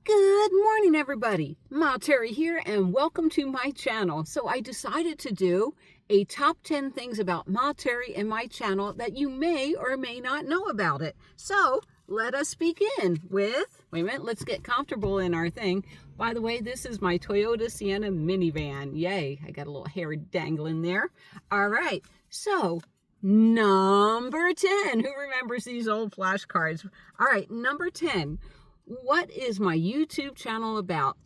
Good morning, everybody. Ma Terry here, and welcome to my channel. So I decided to do a top 10 things about Ma Terry and my channel that you may or may not know about it. So let us begin with, wait a minute, let's get comfortable in our thing. By the way, this is my Toyota Sienna minivan. Yay, I got a little hair dangling there. All right, so number 10. Who remembers these old flashcards? All right, number 10. What is my YouTube channel about?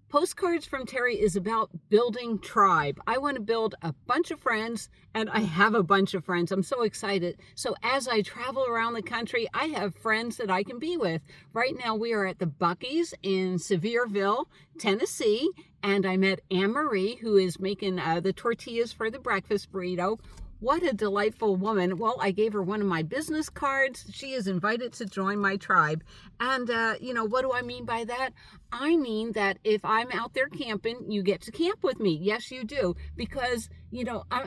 Postcards from Terry is about building tribe. I want to build a bunch of friends, and I have a bunch of friends. I'm so excited. So as I travel around the country, I have friends that I can be with. Right now we are at the Buc-ee's in Sevierville, Tennessee, and I met Anne-Marie, who is making the tortillas for the breakfast burrito. What a delightful woman. Well, I gave her one of my business cards. She is invited to join my tribe. And, what do I mean by that? I mean that if I'm out there camping, you get to camp with me. Yes, you do. Because,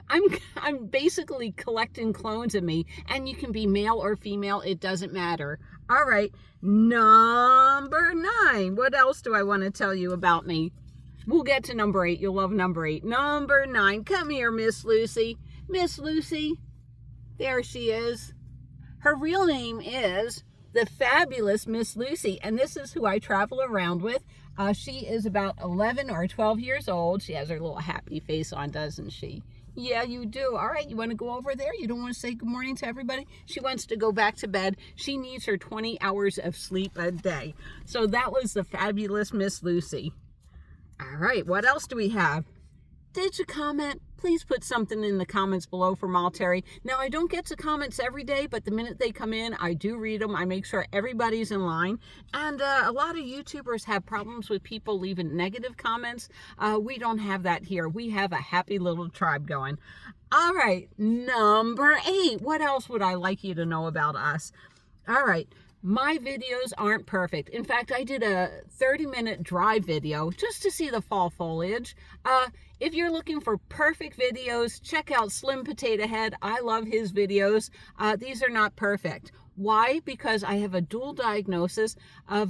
I'm basically collecting clones of me. And you can be male or female. It doesn't matter. All right. Number 9. What else do I want to tell you about me? We'll get to number 8. You'll love number 8. Number 9. Come here, Miss Lucy. Miss Lucy, there she is. Her real name is the fabulous Miss Lucy, and this is who I travel around with. She is about 11 or 12 years old. She has her little happy face on, doesn't she? Yeah, you do. All right, you want to go over there? You don't want to say good morning to everybody? She wants to go back to bed. She needs her 20 hours of sleep a day. So that was the fabulous Miss Lucy. All right, what else do we have? Did you comment? Please put something in the comments below for Ma Terry. Now, I don't get to comments every day, but the minute they come in, I do read them. I make sure everybody's in line. And a lot of YouTubers have problems with people leaving negative comments. We don't have that here. We have a happy little tribe going. All right, number 8. What else would I like you to know about us? All right. My videos aren't perfect. In fact, I did a 30-minute drive video just to see the fall foliage. If you're looking for perfect videos, check out Slim Potato Head. I love his videos. These are not perfect. Why? Because I have a dual diagnosis of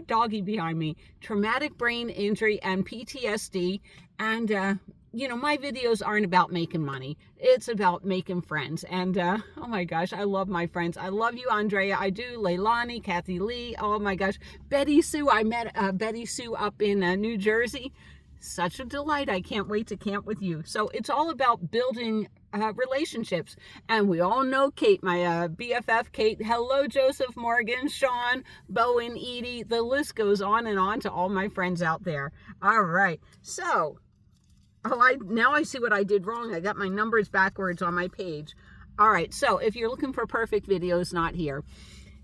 doggy behind me, traumatic brain injury and PTSD. And my videos aren't about making money. It's about making friends. And, oh my gosh, I love my friends. I love you, Andrea. I do. Leilani, Kathy Lee. Oh my gosh. Betty Sue. I met Betty Sue up in New Jersey. Such a delight. I can't wait to camp with you. So it's all about building relationships. And we all know Kate, my BFF Kate. Hello, Joseph Morgan, Sean, Bowen, Edie. The list goes on and on to all my friends out there. All right. So... now I see what I did wrong. I got my numbers backwards on my page. All right, so if you're looking for perfect videos, not here.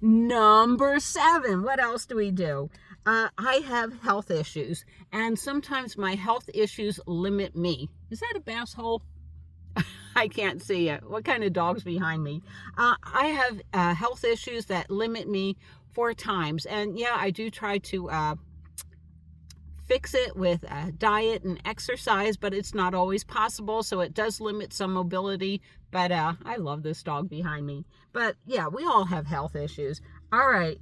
Number 7, what else do we do? I have health issues, and sometimes my health issues limit me. Is that a bass hole? I can't see it. What kind of dog's behind me? I have health issues that limit me 4 times, and yeah, I do try to... fix it with diet and exercise, but it's not always possible, so it does limit some mobility. But I love this dog behind me. But yeah, we all have health issues. All right,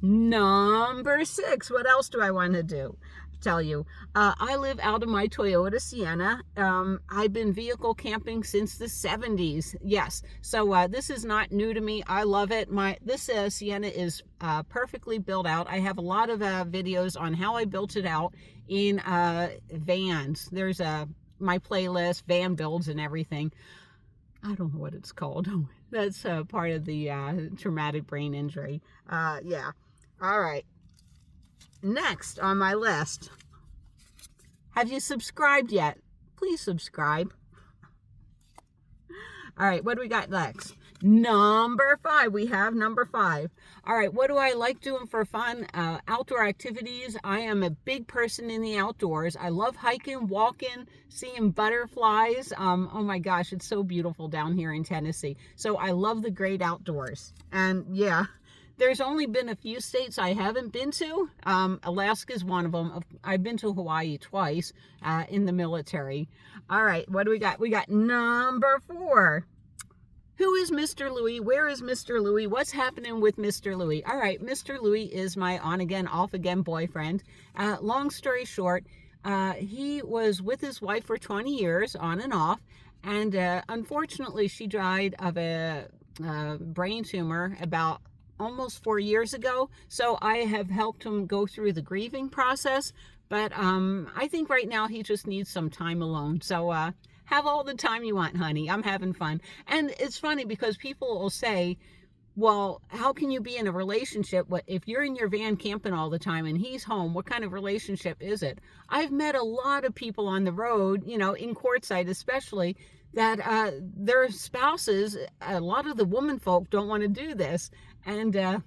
number 6. What else do I want to tell you? I live out of my Toyota Sienna. I've been vehicle camping since the 70s. Yes, so this is not new to me. I love it. This Sienna is perfectly built out. I have a lot of videos on how I built it out in vans. There's my playlist, van builds and everything. I don't know what it's called. That's part of the traumatic brain injury. Yeah. All right. Next on my list, have you subscribed yet? Please subscribe. All right, what do we got next? Number 5. We have number 5. All right, what do I like doing for fun? Outdoor activities. I am a big person in the outdoors. I love hiking, walking, seeing butterflies. Oh my gosh, it's so beautiful down here in Tennessee. So I love the great outdoors. And yeah, there's only been a few states I haven't been to. Alaska is one of them. I've been to Hawaii twice in the military. All right, what do we got? We got number 4. Who is Mr. Louis? Where is Mr. Louis? What's happening with Mr. Louis? All right, Mr. Louis is my on-again, off-again boyfriend. Long story short, he was with his wife for 20 years, on and off, and unfortunately, she died of a brain tumor about almost 4 years ago. So I have helped him go through the grieving process, but I think right now he just needs some time alone. So have all the time you want, honey. I'm having fun. And it's funny because people will say, well, how can you be in a relationship if you're in your van camping all the time and he's home? What kind of relationship is it? I've met a lot of people on the road, in Quartzsite especially, that their spouses, a lot of the woman folk don't want to do this. And,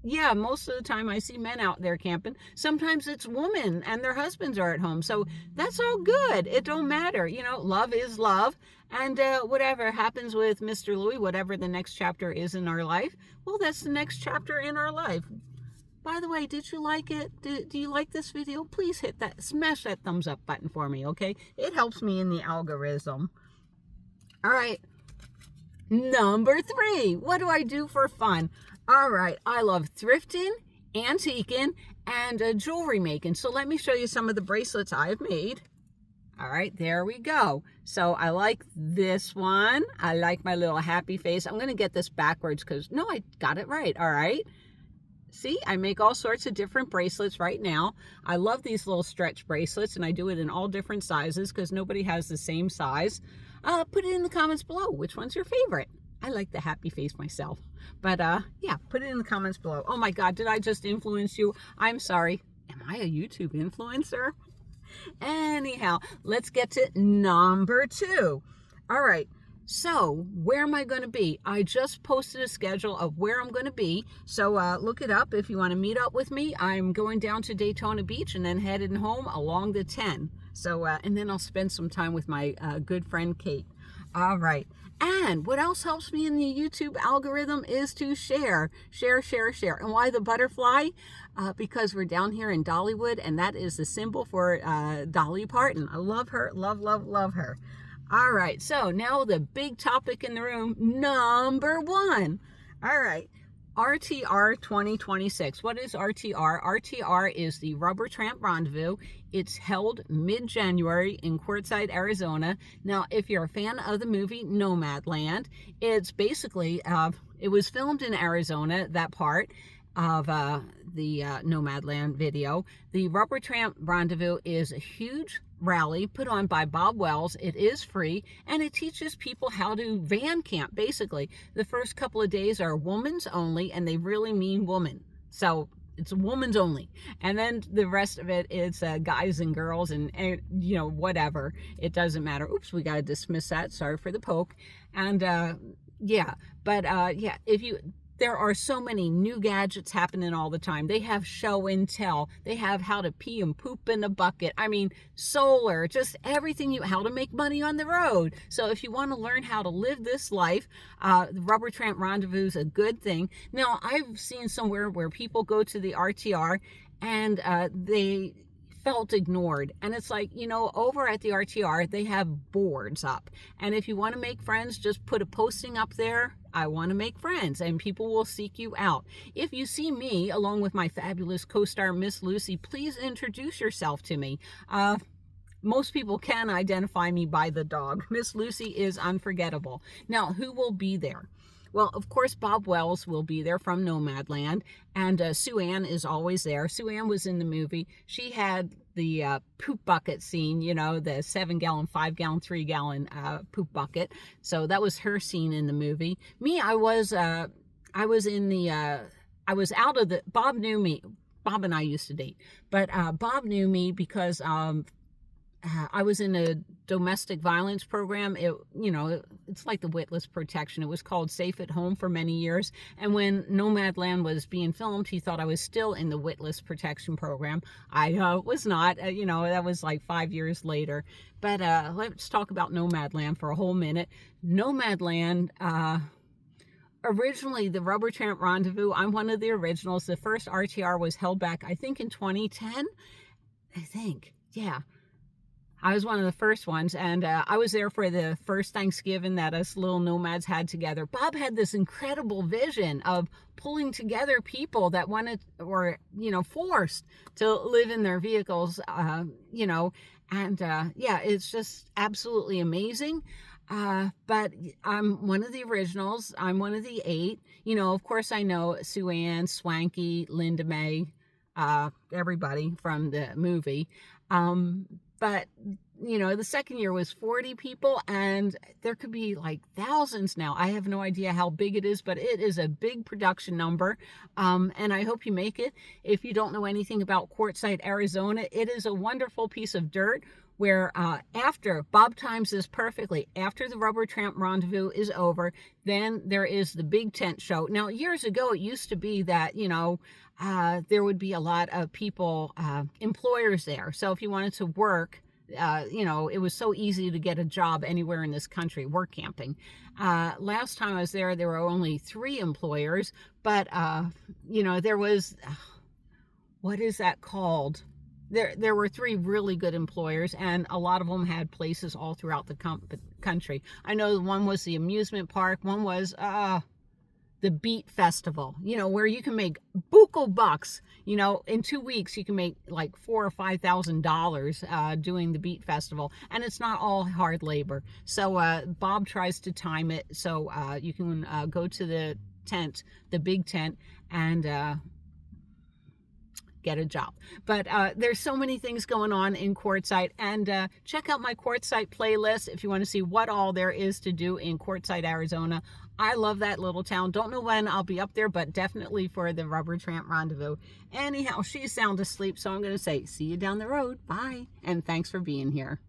yeah, most of the time I see men out there camping. Sometimes it's women and their husbands are at home. So that's all good. It don't matter. Love is love. And whatever happens with Mr. Louis, whatever the next chapter is in our life, well, that's the next chapter in our life. By the way, did you like it? Do you like this video? Please smash that thumbs up button for me, okay? It helps me in the algorithm. All right. Number 3, what do I do for fun? All right, I love thrifting, antiquing, and jewelry making. So let me show you some of the bracelets I've made. All right, there we go. So I like this one. I like my little happy face. I'm going to get this backwards because, no, I got it right. All right. See, I make all sorts of different bracelets right now. I love these little stretch bracelets, and I do it in all different sizes because nobody has the same size. Put it in the comments below. Which one's your favorite? I like the happy face myself. But yeah, put it in the comments below. Oh my God, did I just influence you? I'm sorry. Am I a YouTube influencer? Anyhow, let's get to number 2. All right. So where am I going to be? I just posted a schedule of where I'm going to be. So look it up if you want to meet up with me. I'm going down to Daytona Beach and then heading home along the 10. So, and then I'll spend some time with my good friend, Kate. All right. And what else helps me in the YouTube algorithm is to share. And why the butterfly? Because we're down here in Dollywood, and that is the symbol for Dolly Parton. I love her. Love her. All right. So now the big topic in the room, number 1. All right. RTR 2026. What is RTR? RTR is the Rubber Tramp Rendezvous. It's held mid-January in Quartzsite, Arizona. Now, if you're a fan of the movie Nomadland, it's basically, it was filmed in Arizona, that part of the Nomadland video. The Rubber Tramp Rendezvous is a huge rally put on by Bob Wells. It is free, and it teaches people how to van camp. Basically, the first couple of days are women's only, and they really mean woman. So it's woman's only, and then the rest of it is guys and girls and whatever. It doesn't matter. Oops, we got to dismiss that. Sorry for the poke. And yeah, but yeah, there are so many new gadgets happening all the time. They have show and tell. They have how to pee and poop in a bucket. I mean, solar, just everything, how to make money on the road. So if you want to learn how to live this life, the Rubber Tramp Rendezvous is a good thing. Now, I've seen somewhere where people go to the RTR and they felt ignored. And it's like, over at the RTR, they have boards up. And if you want to make friends, just put a posting up there. I want to make friends, and people will seek you out. If you see me along with my fabulous co-star, Miss Lucy, please introduce yourself to me. Most people can identify me by the dog. Miss Lucy is unforgettable. Now, who will be there? Well, of course, Bob Wells will be there from Nomadland, and Sue Ann is always there. Sue Ann was in the movie. She had the poop bucket scene, the 7-gallon, 5-gallon, 3-gallon poop bucket. So that was her scene in the movie. Me, I was out of the, Bob knew me. Bob and I used to date, but Bob knew me because I was in a domestic violence program. It's like the witness protection. It was called Safe at Home for many years. And when Nomadland was being filmed, he thought I was still in the witness protection program. I was not. That was like 5 years later. But let's talk about Nomadland for a whole minute. Nomadland, originally the Rubber Tramp Rendezvous, I'm one of the originals. The first RTR was held back, I think, in 2010. Yeah. I was one of the first ones, and I was there for the first Thanksgiving that us little nomads had together. Bob had this incredible vision of pulling together people that wanted, or, forced to live in their vehicles, and yeah, it's just absolutely amazing. But I'm one of the originals. I'm one of the 8. Of course, I know Sue Ann, Swanky, Linda May, everybody from the movie. But the second year was 40 people, and there could be like thousands now. I have no idea how big it is, but it is a big production number. And I hope you make it. If you don't know anything about Quartzsite, Arizona, it is a wonderful piece of dirt where after, Bob times this perfectly, after the Rubber Tramp Rendezvous is over, then there is the big tent show. Now, years ago, it used to be that, there would be a lot of people, employers there. So if you wanted to work, it was so easy to get a job anywhere in this country, work camping. Last time I was there were only 3 employers, but, there was, what is that called? There were 3 really good employers, and a lot of them had places all throughout the country. I know one was the amusement park, one was, the Beat Festival, where you can make buku bucks. In 2 weeks you can make like $4,000 or $5,000 doing the Beat Festival, and it's not all hard labor. So Bob tries to time it so you can go to the tent, the big tent, and get a job. But there's so many things going on in Quartzsite, and check out my Quartzsite playlist if you want to see what all there is to do in Quartzsite, Arizona. I love that little town. Don't know when I'll be up there, but definitely for the Rubber Tramp Rendezvous. Anyhow, she's sound asleep, so I'm going to say see you down the road. Bye, and thanks for being here.